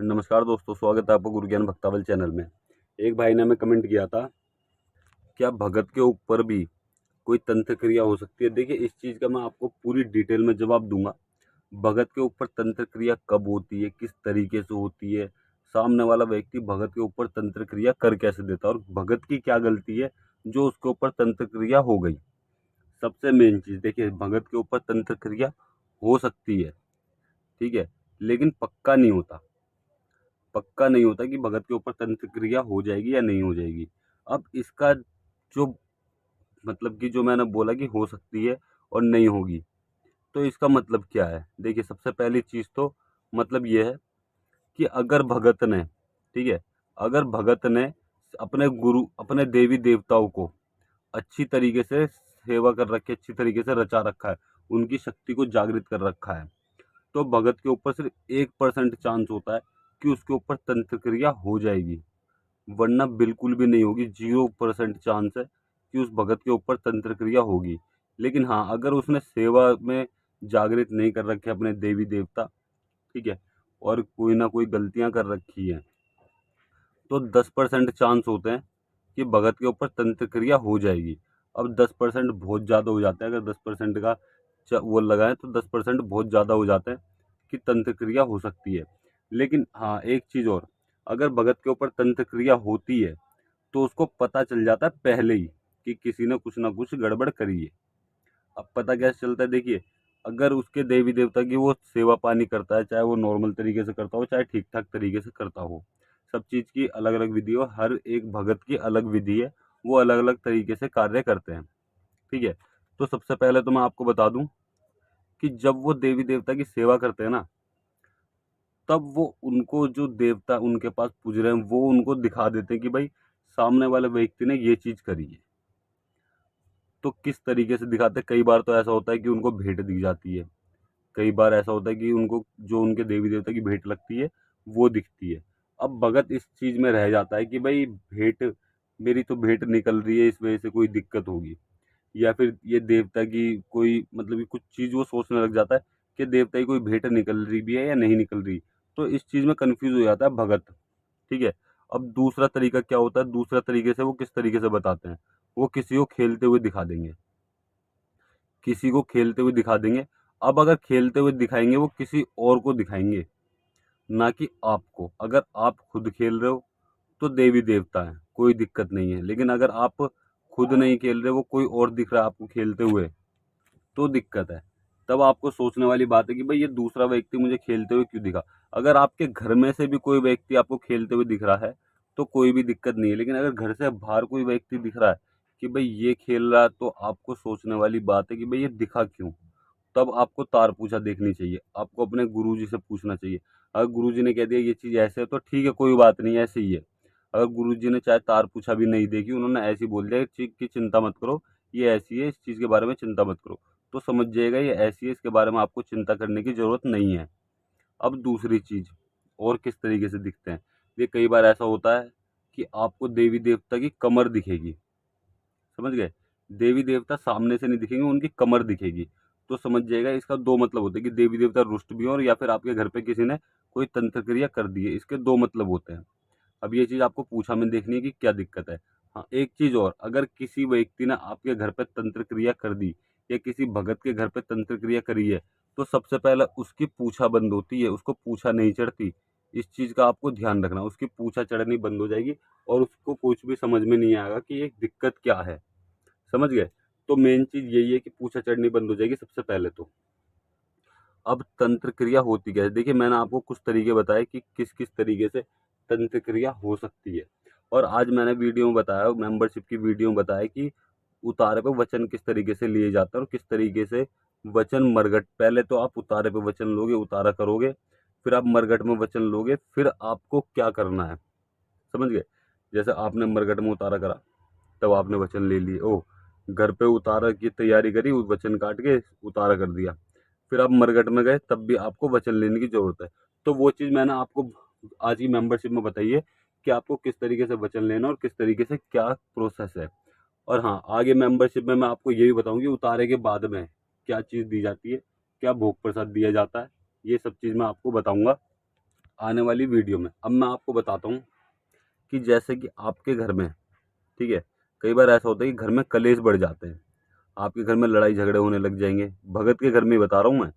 नमस्कार दोस्तों, स्वागत है आपका गुरु ज्ञान भक्तावल चैनल में। एक भाई ने हमें कमेंट किया था, क्या भगत के ऊपर भी कोई तंत्र क्रिया हो सकती है? देखिए, इस चीज़ का मैं आपको पूरी डिटेल में जवाब दूंगा। भगत के ऊपर तंत्र क्रिया कब होती है, किस तरीके से होती है, सामने वाला व्यक्ति भगत के ऊपर तंत्र क्रिया कर कैसे देता है और भगत की क्या गलती है जो उसके ऊपर तंत्र क्रिया हो गई। सबसे मेन चीज़ देखिए, भगत के ऊपर तंत्र क्रिया हो सकती है, ठीक है, लेकिन पक्का नहीं होता कि भगत के ऊपर तंत्र क्रिया हो जाएगी या नहीं हो जाएगी। अब इसका जो मतलब कि जो मैंने बोला कि हो सकती है और नहीं होगी, तो इसका मतलब क्या है? देखिए, सबसे पहली चीज़ तो मतलब ये है कि अगर भगत ने, ठीक है, अगर भगत ने अपने गुरु, अपने देवी देवताओं को अच्छी तरीके से सेवा कर रखी है, अच्छी तरीके से रचा रखा है, उनकी शक्ति को जागृत कर रखा है, तो भगत के ऊपर सिर्फ 1% चांस होता है कि उसके ऊपर तंत्र क्रिया हो जाएगी, वरना बिल्कुल भी नहीं होगी। 0% चांस है कि उस भगत के ऊपर तंत्र क्रिया होगी। लेकिन हाँ, अगर उसने सेवा में जागृत नहीं कर रखे अपने देवी देवता, ठीक है, और कोई ना कोई गलतियां कर रखी है, तो 10% चांस होते हैं कि भगत के ऊपर तंत्र क्रिया हो जाएगी। अब 10% बहुत ज़्यादा हो जाता है। अगर 10% का वो लगाएं तो 10% बहुत ज़्यादा हो जाता है कि तंत्र क्रिया हो सकती है। लेकिन हाँ, एक चीज़ और, अगर भगत के ऊपर तंत्र क्रिया होती है तो उसको पता चल जाता है पहले ही कि किसी ने कुछ ना कुछ गड़बड़ करी है। अब पता कैसे चलता है? देखिए, अगर उसके देवी देवता की वो सेवा पानी करता है, चाहे वो नॉर्मल तरीके से करता हो, चाहे ठीक ठाक तरीके से करता हो, सब चीज़ की अलग अलग विधि हो, हर एक भगत की अलग विधि है, वो अलग अलग तरीके से कार्य करते हैं, ठीक है। तो सबसे पहले तो मैं आपको बता दूं कि जब वो देवी देवता की सेवा करते हैं ना, तब वो उनको जो देवता उनके पास पूज रहे हैं वो उनको दिखा देते हैं कि भाई सामने वाले व्यक्ति ने ये चीज करी है। तो किस तरीके से दिखाते हैं? कई बार तो ऐसा होता है कि उनको भेंट दी जाती है, कई बार ऐसा होता है कि उनको जो उनके देवी देवता की भेंट लगती है वो दिखती है। अब भगत इस चीज में रह जाता है कि भाई भेंट, मेरी तो भेंट निकल रही है, इस वजह से कोई दिक्कत होगी, या फिर ये देवता की कोई मतलब कि कुछ चीज वो सोचने लग जाता है कि देवता की कोई भेंट निकल रही भी है या नहीं निकल रही। तो इस चीज में कंफ्यूज हो जाता है भगत, ठीक है। अब दूसरा तरीका क्या होता है? दूसरा तरीके से वो किस तरीके से बताते हैं, वो किसी को खेलते हुए दिखा देंगे, किसी को खेलते हुए दिखा देंगे। अब अगर खेलते हुए दिखाएंगे वो किसी और को दिखाएंगे, ना कि आपको। अगर आप खुद खेल रहे हो तो देवी देवता है, कोई दिक्कत नहीं है। लेकिन अगर आप खुद नहीं खेल रहे, वो कोई और दिख रहा है आपको खेलते हुए, तो दिक्कत है। तब आपको सोचने वाली बात है कि भाई ये दूसरा व्यक्ति मुझे खेलते हुए क्यों दिखा। अगर आपके घर में से भी कोई व्यक्ति आपको खेलते हुए दिख रहा है तो कोई भी दिक्कत नहीं है। लेकिन अगर घर से बाहर कोई व्यक्ति दिख रहा है कि भाई ये खेल रहा है, तो आपको सोचने वाली बात है कि भाई ये दिखा क्यों। तब आपको तार पूछा देखनी चाहिए, आपको अपने गुरुजी से पूछना चाहिए। अगर गुरुजी ने कह दिया ये चीज ऐसे है तो ठीक है, कोई बात नहीं, ऐसे ही है। अगर गुरुजी ने चाहे तार पूछा भी नहीं देखी, उन्होंने ऐसे ही बोल दिया कि चिंता मत करो, ये ऐसी है, इस चीज के बारे में चिंता मत करो, तो समझ जाइएगा ये ऐसी है, इसके बारे में आपको चिंता करने की जरूरत नहीं है। अब दूसरी चीज, और किस तरीके से दिखते हैं, ये कई बार ऐसा होता है कि आपको देवी देवता की कमर दिखेगी, समझ गए? देवी देवता सामने से नहीं दिखेंगे, उनकी कमर दिखेगी, तो समझ जाएगा इसका दो मतलब होते हैं कि देवी देवता रुष्ट भी हो और या फिर आपके घर पे किसी ने कोई तंत्र क्रिया कर दी है। इसके दो मतलब होते हैं। अब ये चीज आपको पूछा में देखनी है कि क्या दिक्कत है। हाँ, एक चीज और, अगर किसी व्यक्ति ने आपके घर पे तंत्र क्रिया कर दी या किसी भगत के घर पे तंत्र क्रिया करी है, तो सबसे पहले उसकी पूछा बंद होती है, उसको पूछा नहीं चढ़ती। इस चीज का आपको ध्यान रखना, उसकी पूछा चढ़नी बंद हो जाएगी और उसको कुछ भी समझ में नहीं आएगा कि ये दिक्कत क्या है, समझ गए? तो मेन चीज यही है कि पूछा चढ़नी बंद हो जाएगी सबसे पहले तो। अब तंत्र क्रिया होती क्या है? देखिए, मैंने आपको कुछ तरीके बताए कि किस किस तरीके से तंत्र क्रिया हो सकती है, और आज मैंने वीडियो में बताया, मेंबरशिप की वीडियो में बताया कि उतारे पे वचन किस तरीके से लिए जाते हैं और किस तरीके से वचन मरगट, पहले तो आप उतारे पे वचन लोगे, उतारा करोगे, फिर आप मरगट में वचन लोगे, फिर आपको क्या करना है, समझ गए? जैसे आपने मरगट में उतारा करा, तब आपने वचन ले लिए, ओ घर पे उतारा की तैयारी करी, वचन काट के उतारा कर दिया, फिर आप मरघट में गए, तब भी आपको वचन लेने की जरूरत है। तो वो चीज मैंने आपको आज की मेंबरशिप में बताई है कि आपको किस तरीके से वचन लेना और किस तरीके से क्या प्रोसेस है। और हाँ, आगे मेंबरशिप में मैं आपको ये भी बताऊंगी उतारे के बाद में क्या चीज दी जाती है, क्या भोग प्रसाद दिया जाता है, ये सब चीज मैं आपको बताऊंगा आने वाली वीडियो में। अब मैं आपको बताता हूँ कि जैसे कि आपके घर में, ठीक है, कई बार ऐसा होता है कि घर में कलेश बढ़ जाते हैं, आपके घर में लड़ाई झगड़े होने लग जाएंगे, भगत के घर में ही बता रहा हूँ मैं।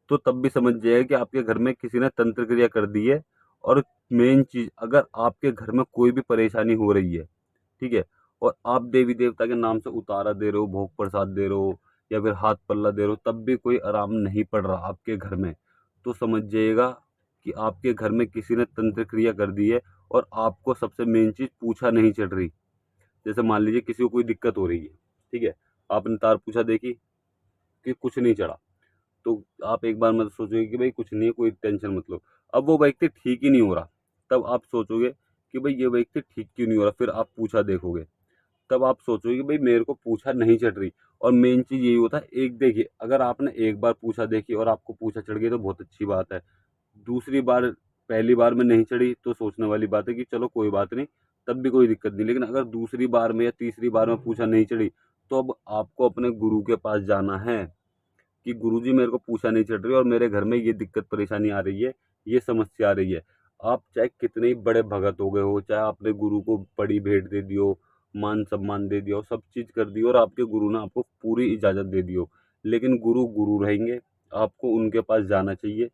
तो तब भी समझ जाइए कि आपके घर में किसी ने तंत्र क्रिया कर दी है। और मेन चीज, अगर आपके घर में कोई भी परेशानी हो रही है, ठीक है, और आप देवी देवता के नाम से उतारा दे रहे हो, भोग प्रसाद दे रहे हो, या फिर हाथ पल्ला दे रहे हो, तब भी कोई आराम नहीं पड़ रहा आपके घर में, तो समझ जाइएगा कि आपके घर में किसी ने तंत्र क्रिया कर दी है। और आपको सबसे मेन चीज पूछा नहीं चढ़ रही। जैसे मान लीजिए किसी को कोई दिक्कत हो रही है, ठीक है, आपने तार पूछा देखी कि कुछ नहीं चढ़ा, तो आप एक बार मतलब सोचोगे कि भाई कुछ नहीं है, कोई टेंशन मत लो। अब वो व्यक्ति ठीक ही नहीं हो रहा, तब आप सोचोगे कि भाई ये व्यक्ति ठीक क्यों नहीं हो रहा, फिर आप पूछा देखोगे, तब आप सोचोगे कि भाई मेरे को पूछा नहीं चढ़ रही। और मेन चीज यही होता है, एक देखिए, अगर आपने एक बार पूछा देखी और आपको पूछा चढ़ गई तो बहुत अच्छी बात है। दूसरी बार, पहली बार में नहीं चढ़ी तो सोचने वाली बात है कि चलो कोई बात नहीं, तब भी कोई दिक्कत नहीं। लेकिन अगर दूसरी बार में या तीसरी बार में पूछा नहीं चढ़ी, तो अब आपको अपने गुरु के पास जाना है कि गुरुजी मेरे को पूछा नहीं चढ़ रही और मेरे घर में ये दिक्कत परेशानी आ रही है, ये समस्या आ रही है। आप चाहे कितने ही बड़े भगत हो गए हो, चाहे आपने गुरु को बड़ी भेंट दे दी हो, मान सम्मान दे दिया हो, सब चीज कर दी हो, और आपके गुरु ने आपको पूरी इजाजत दे दी हो, लेकिन गुरु गुरु रहेंगे। आपको उनके पास जाना चाहिए,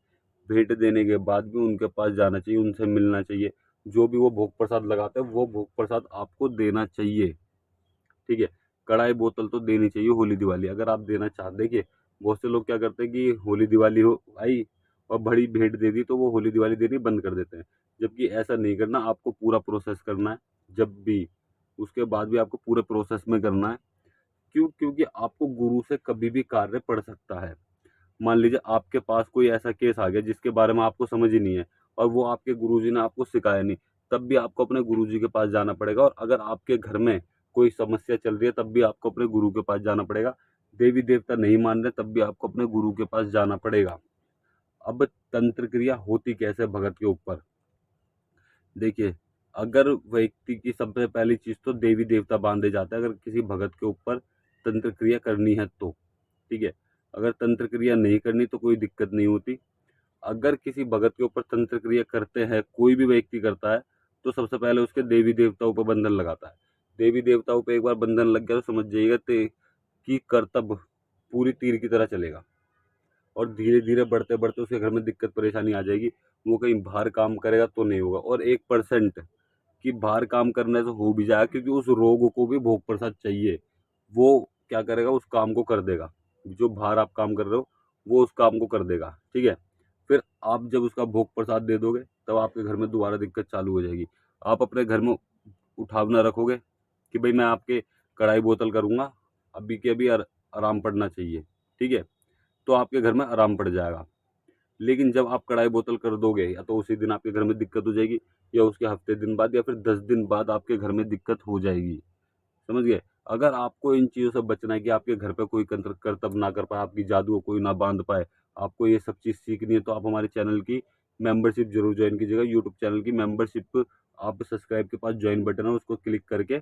भेंट देने के बाद भी उनके पास जाना चाहिए, उनसे मिलना चाहिए। जो भी वो भोग प्रसाद लगाते हैं, वो भोग प्रसाद आपको देना चाहिए, ठीक है। कढ़ाई बोतल तो देनी चाहिए होली दिवाली, अगर आप देना चाहते। देखिए, बहुत से लोग क्या करते हैं कि होली दिवाली हो आई और बड़ी भेंट दे दी, तो वो होली दिवाली देनी बंद कर देते हैं। जबकि ऐसा नहीं करना, आपको पूरा प्रोसेस करना है। जब भी, उसके बाद भी आपको पूरे प्रोसेस में करना है। क्यों? क्योंकि आपको गुरु से कभी भी कार्य पड़ सकता है। मान लीजिए आपके पास कोई ऐसा केस आ गया जिसके बारे में आपको समझ ही नहीं है, और वो आपके गुरुजी ने आपको सिखाया नहीं, तब भी आपको अपने गुरुजी के पास जाना पड़ेगा। और अगर आपके घर में कोई समस्या चल रही है, तब भी आपको अपने गुरु के पास जाना पड़ेगा। देवी देवता नहीं मान रहे, तब भी आपको अपने गुरु के पास जाना पड़ेगा। अब तंत्र क्रिया होती कैसे भगत के ऊपर? देखिए, अगर व्यक्ति की सबसे पहली चीज तो देवी देवता बांधे जाते हैं, अगर किसी भगत के ऊपर तंत्र क्रिया करनी है तो, ठीक है। अगर तंत्र क्रिया नहीं करनी तो कोई दिक्कत नहीं होती। अगर किसी भगत के ऊपर तंत्र क्रिया करते हैं, कोई भी व्यक्ति करता है, तो सबसे पहले उसके देवी देवताओं पर बंधन लगाता है। देवी देवताओं पर एक बार बंधन लग गया तो समझ जाइएगा कि कर्तव्य पूरी तीर की तरह चलेगा। और धीरे धीरे बढ़ते बढ़ते उसके घर में दिक्कत परेशानी आ जाएगी। वो कहीं बाहर काम करेगा तो नहीं होगा। और 1% कि बाहर काम करने से हो भी जाएगा, क्योंकि उस रोग को भी भोग प्रसाद चाहिए। वो क्या करेगा, उस काम को कर देगा। जो बाहर आप काम कर रहे हो, वो उस काम को कर देगा, ठीक है। फिर आप जब उसका भोग प्रसाद दे दोगे, तब आपके घर में दोबारा दिक्कत चालू हो जाएगी। आप अपने घर में उठावना रखोगे कि भाई मैं आपके कढ़ाई बोतल करूंगा, अभी के अभी आराम पड़ना चाहिए, ठीक है, तो आपके घर में आराम पड़ जाएगा। लेकिन जब आप कढ़ाई बोतल कर दोगे, या तो उसी दिन आपके घर में दिक्कत हो जाएगी, या उसके हफ्ते दिन बाद, या फिर 10 दिन बाद आपके घर में दिक्कत हो जाएगी। समझ गए? अगर आपको इन चीज़ों से बचना है कि आपके घर पे कोई करतब ना कर पाए, आपकी जादू को कोई ना बांध पाए, आपको ये सब चीज़ सीखनी है, तो आप हमारे चैनल की मेंबरशिप जरूर ज्वाइन कीजिएगा। यूट्यूब चैनल की मेंबरशिप, आप सब्सक्राइब के पास ज्वाइन बटन है, उसको क्लिक करके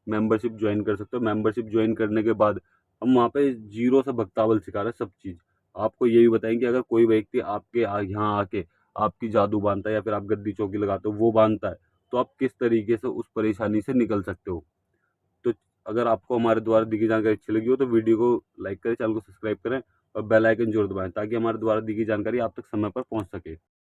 मेंबरशिप ज्वाइन कर सकते हो। मेंबरशिप ज्वाइन करने के बाद हम वहाँ पे जीरो से भक्तावल सिखा रहे हैं सब चीज़। आपको ये भी बताएंगे अगर कोई व्यक्ति आपके यहाँ आके आपकी जादू बांधता है, या फिर आप गद्दी चौकी लगाते हो वो बांधता है, तो आप किस तरीके से उस परेशानी से निकल सकते हो। तो अगर आपको हमारे द्वारा दी गई जानकारी अच्छी लगी हो, तो वीडियो को लाइक करें, चैनल को सब्सक्राइब करें और बेल आइकन जरूर दबाएं, ताकि हमारे द्वारा दी गई जानकारी आप तक समय पर पहुंच सके।